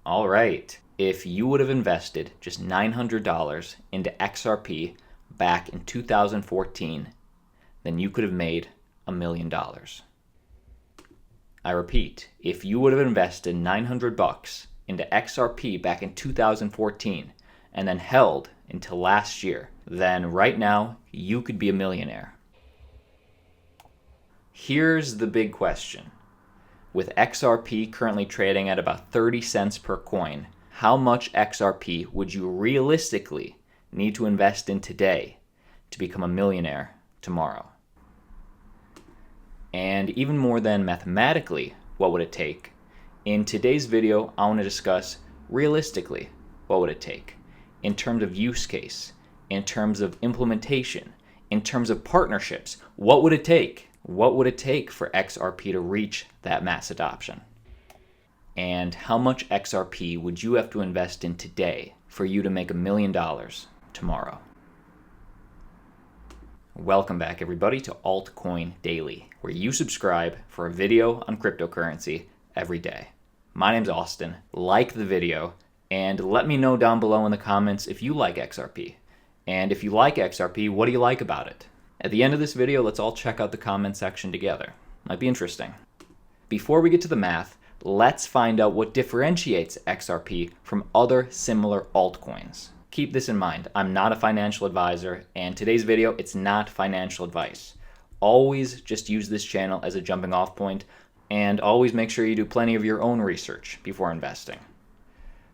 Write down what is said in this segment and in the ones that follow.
All right, if you would have invested just $900 into XRP back in 2014, then you could have made $1 million. I repeat, if you would have invested $900 into XRP back in 2014 and then held until last year, then right now you could be a millionaire. Here's the big question. With XRP currently trading at about 30 cents per coin, how much XRP would you realistically need to invest in today to become a millionaire tomorrow? And even more than mathematically, what would it take? In today's video, I want to discuss realistically, what would it take? In terms of use case, in terms of implementation, in terms of partnerships, what would it take? What would it take for XRP to reach that mass adoption? And how much XRP would you have to invest in today for you to make $1 million tomorrow? Welcome back, everybody, to Altcoin Daily, where you subscribe for a video on cryptocurrency every day. My name's Austin. Like the video, and let me know down below in the comments if you like XRP. And if you like XRP, what do you like about it? At the end of this video, let's all check out the comment section together. Might be interesting. Before we get to the math, let's find out what differentiates XRP from other similar altcoins. Keep this in mind, I'm not a financial advisor, and today's video, it's not financial advice. Always just use this channel as a jumping off point, and always make sure you do plenty of your own research before investing.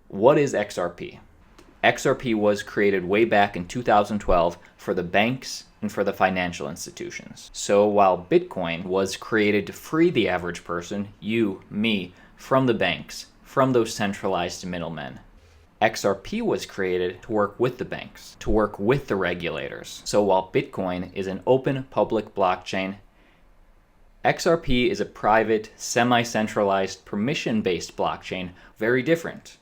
What is XRP? XRP was created way back in 2012 for the banks and for the financial institutions. So while Bitcoin was created to free the average person, you, me, from the banks, from those centralized middlemen, XRP was created to work with the banks, to work with the regulators. So while Bitcoin is an open public blockchain, XRP is a private, semi-centralized, permission-based blockchain, very different.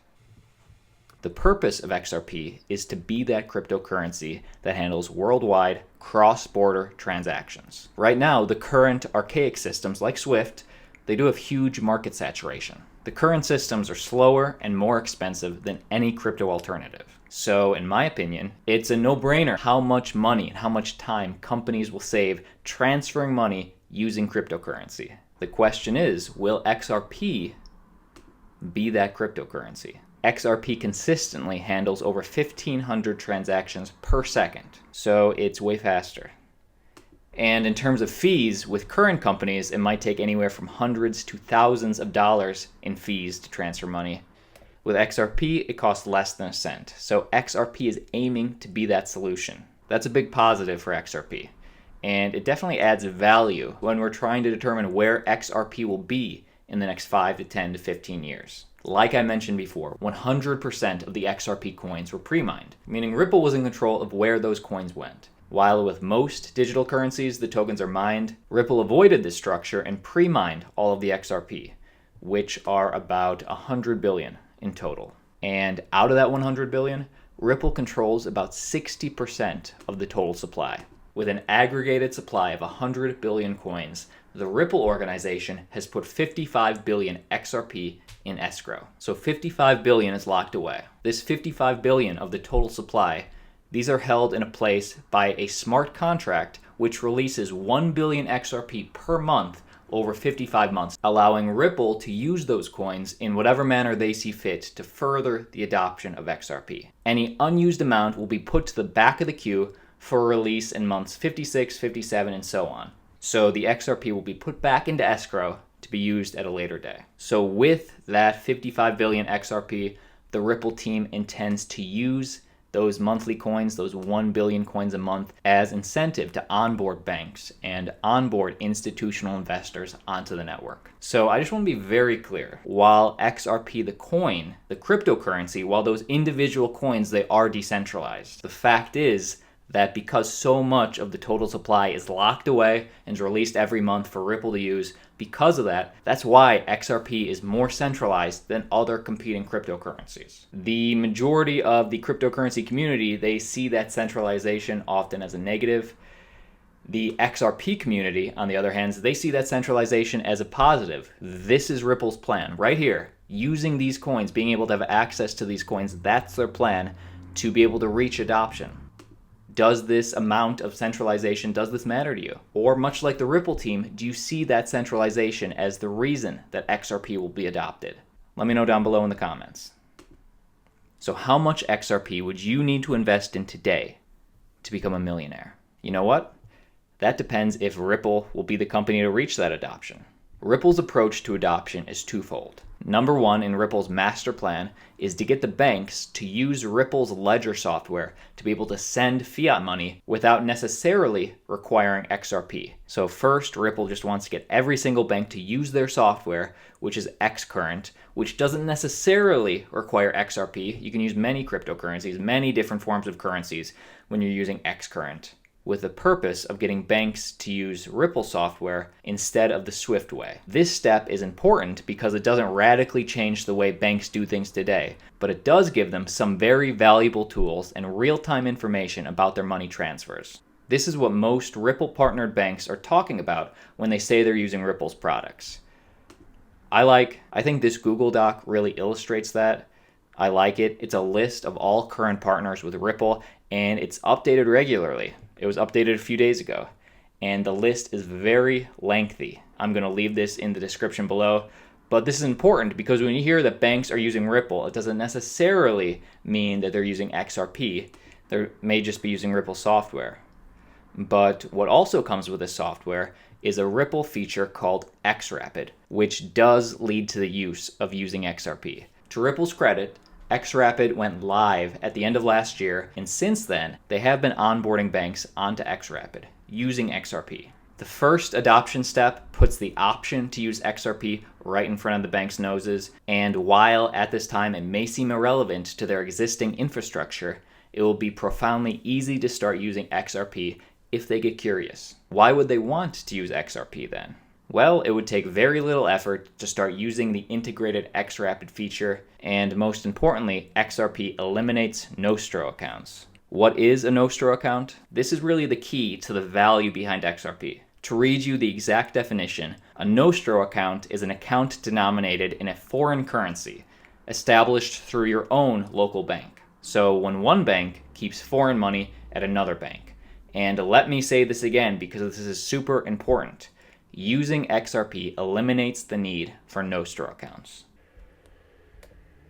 The purpose of XRP is to be that cryptocurrency that handles worldwide, cross-border transactions. Right now, the current archaic systems like SWIFT, they do have huge market saturation. The current systems are slower and more expensive than any crypto alternative. So, in my opinion, it's a no-brainer how much money and how much time companies will save transferring money using cryptocurrency. The question is, will XRP be that cryptocurrency? XRP consistently handles over 1,500 transactions per second, so it's way faster. And in terms of fees, with current companies, it might take anywhere from hundreds to thousands of dollars in fees to transfer money. With XRP, it costs less than a cent, so XRP is aiming to be that solution. That's a big positive for XRP, and it definitely adds value when we're trying to determine where XRP will be in the next 5 to 10 to 15 years. Like I mentioned before, 100% of the XRP coins were pre-mined, meaning Ripple was in control of where those coins went. While with most digital currencies, the tokens are mined, Ripple avoided this structure and pre-mined all of the XRP, which are about 100 billion in total. And out of that 100 billion, Ripple controls about 60% of the total supply. With an aggregated supply of 100 billion coins, the Ripple organization has put 55 billion XRP in escrow. So 55 billion is locked away. This 55 billion of the total supply, these are held in a place by a smart contract which releases 1 billion XRP per month over 55 months, allowing Ripple to use those coins in whatever manner they see fit to further the adoption of XRP. Any unused amount will be put to the back of the queue for release in months 56, 57, and so on. So the XRP will be put back into escrow to be used at a later day. So with that 55 billion XRP, the Ripple team intends to use those monthly coins, those 1 billion coins a month, as incentive to onboard banks and onboard institutional investors onto the network. So I just want to be very clear. While XRP, the coin, the cryptocurrency, while those individual coins, they are decentralized, the fact is that because so much of the total supply is locked away and is released every month for Ripple to use, because of that, that's why XRP is more centralized than other competing cryptocurrencies. The majority of the cryptocurrency community, they see that centralization often as a negative. The XRP community, on the other hand, they see that centralization as a positive. This is Ripple's plan right here. using these coins, being able to have access to these coins, that's their plan to be able to reach adoption. Does this amount of centralization, does this matter to you? Or much like the Ripple team, do you see that centralization as the reason that XRP will be adopted? Let me know down below in the comments. So how much XRP would you need to invest in today to become a millionaire? You know what? That depends if Ripple will be the company to reach that adoption. Ripple's approach to adoption is twofold. Number one in Ripple's master plan is to get the banks to use Ripple's ledger software to be able to send fiat money without necessarily requiring XRP. So first, Ripple just wants to get every single bank to use their software, which is xCurrent, which doesn't necessarily require XRP. You can use many cryptocurrencies, many different forms of currencies when you're using xCurrent, with the purpose of getting banks to use Ripple software instead of the Swift way. This step is important because it doesn't radically change the way banks do things today, but it does give them some very valuable tools and real-time information about their money transfers. This is what most Ripple-partnered banks are talking about when they say they're using Ripple's products. I think this Google Doc really illustrates that. I like it. It's a list of all current partners with Ripple, and it's updated regularly. It was updated a few days ago, and the list is very lengthy. I'm going to leave this in the description below, but this is important because when you hear that banks are using Ripple, it doesn't necessarily mean that they're using XRP. They may just be using Ripple software. But what also comes with this software is a Ripple feature called XRapid, which does lead to the use of using XRP. To Ripple's credit, XRapid went live at the end of last year, and since then, they have been onboarding banks onto XRapid using XRP. The first adoption step puts the option to use XRP right in front of the bank's noses, and while at this time it may seem irrelevant to their existing infrastructure, it will be profoundly easy to start using XRP if they get curious. Why would they want to use XRP then? Well, it would take very little effort to start using the integrated XRapid feature, and most importantly, XRP eliminates Nostro accounts. What is a Nostro account? This is really the key to the value behind XRP. To read you the exact definition, a Nostro account is an account denominated in a foreign currency, established through your own local bank. So when one bank keeps foreign money at another bank. And let me say this again because this is super important. Using XRP eliminates the need for Nostro accounts.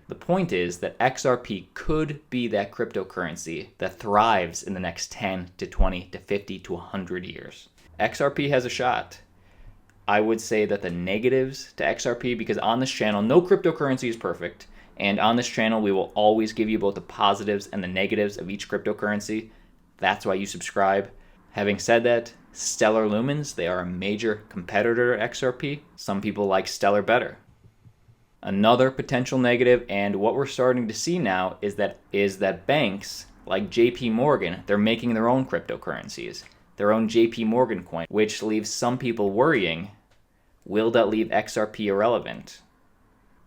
The point is that XRP could be that cryptocurrency that thrives in the next 10 to 20 to 50 to 100 years. XRP has a shot. I would say that the negatives to XRP, because on this channel, no cryptocurrency is perfect, and on this channel, we will always give you both the positives and the negatives of each cryptocurrency. That's why you subscribe. Having said that, Stellar Lumens, they are a major competitor to XRP. Some people like Stellar better. Another potential negative, and what we're starting to see now, is that banks like JP Morgan, they're making their own cryptocurrencies, their own JP Morgan coin, which leaves some people worrying, will that leave XRP irrelevant?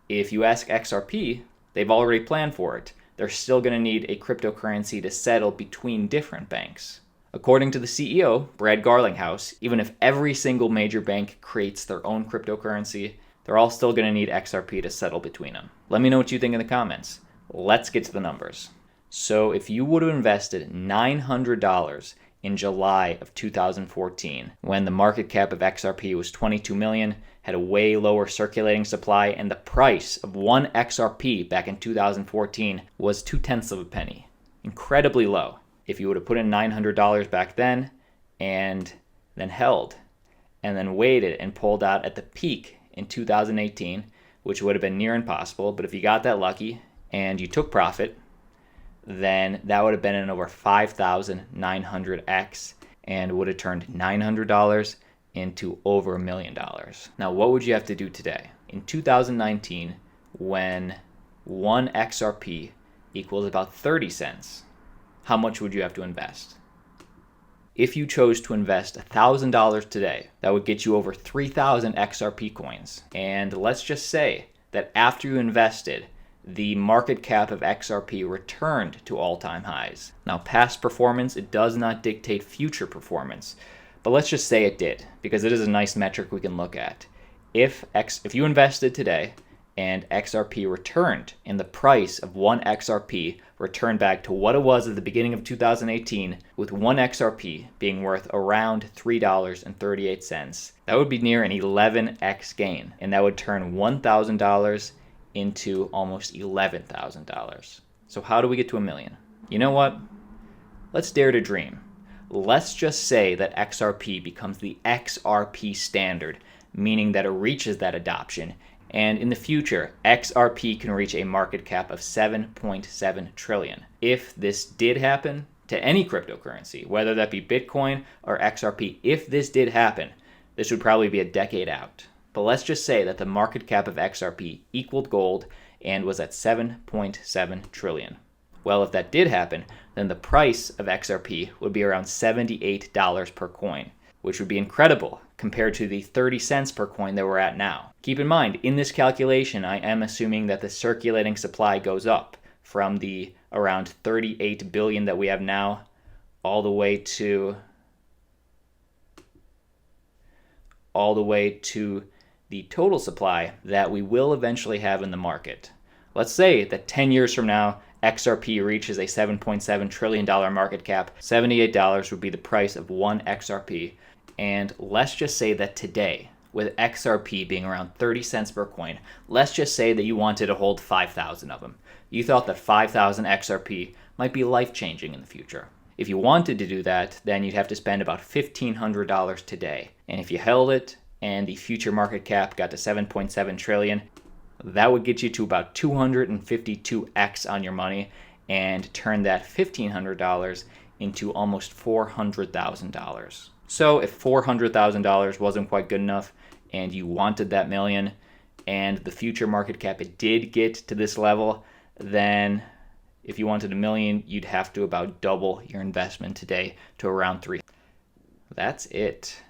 If you ask XRP, they've already planned for it. They're still going to need a cryptocurrency to settle between different banks. According to the CEO, Brad Garlinghouse, even if every single major bank creates their own cryptocurrency, they're all still going to need XRP to settle between them. Let me know what you think in the comments. Let's get to the numbers. So if you would have invested $900 in July of 2014, when the market cap of XRP was 22 million, had a way lower circulating supply, and the price of one XRP back in 2014 was 0.2 of a penny. Incredibly low. If you would have put in $900 back then and then held and then waited and pulled out at the peak in 2018, which would have been near impossible, but if you got that lucky and you took profit, then that would have been an over 5,900x and would have turned $900 into over $1 million. Now, what would you have to do today? In 2019, when one XRP equals about 30 cents, how much would you have to invest? If you chose to invest $1,000 today, that would get you over 3,000 XRP coins. And let's just say that after you invested, the market cap of XRP returned to all-time highs. Now, past performance, it does not dictate future performance, but let's just say it did, because it is a nice metric we can look at. If you invested today and XRP returned, and the price of one XRP returned back to what it was at the beginning of 2018, with one XRP being worth around $3.38. That would be near an 11x gain, and that would turn $1,000 into almost $11,000. So how do we get to a million? You know what? Let's dare to dream. Let's just say that XRP becomes the XRP standard, meaning that it reaches that adoption, and in the future, XRP can reach a market cap of 7.7 trillion. If this did happen to any cryptocurrency, whether that be Bitcoin or XRP, if this did happen, this would probably be a decade out. But let's just say that the market cap of XRP equaled gold and was at 7.7 trillion. Well, if that did happen, then the price of XRP would be around $78 per coin, which would be incredible compared to the 30 cents per coin that we're at now. Keep in mind, in this calculation, I am assuming that the circulating supply goes up from the around 38 billion that we have now all the way to the total supply that we will eventually have in the market. Let's say that 10 years from now, XRP reaches a $7.7 trillion market cap. $78 would be the price of one XRP. And let's just say that today, with XRP being around 30 cents per coin, let's just say that you wanted to hold 5,000 of them. You thought that 5,000 XRP might be life-changing in the future. If you wanted to do that, then you'd have to spend about $1,500 today. And if you held it and the future market cap got to 7.7 trillion, that would get you to about 252x on your money and turn that $1,500 into almost $400,000. So if $400,000 wasn't quite good enough and you wanted that million and the future market cap it did get to this level, then if you wanted a million, you'd have to about double your investment today to around $300,000. That's it.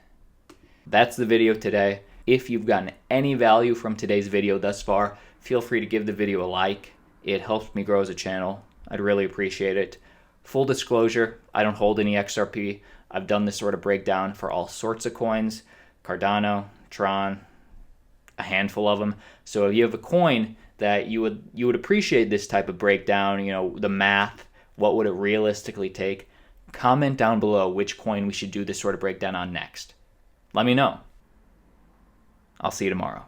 That's the video today. If you've gotten any value from today's video thus far, feel free to give the video a like. It helps me grow as a channel. I'd really appreciate it. Full disclosure, I don't hold any XRP. I've done this sort of breakdown for all sorts of coins, Cardano, Tron, a handful of them. So if you have a coin that you would appreciate this type of breakdown, the math, what would it realistically take, comment down below which coin we should do this sort of breakdown on next. Let me know. I'll see you tomorrow.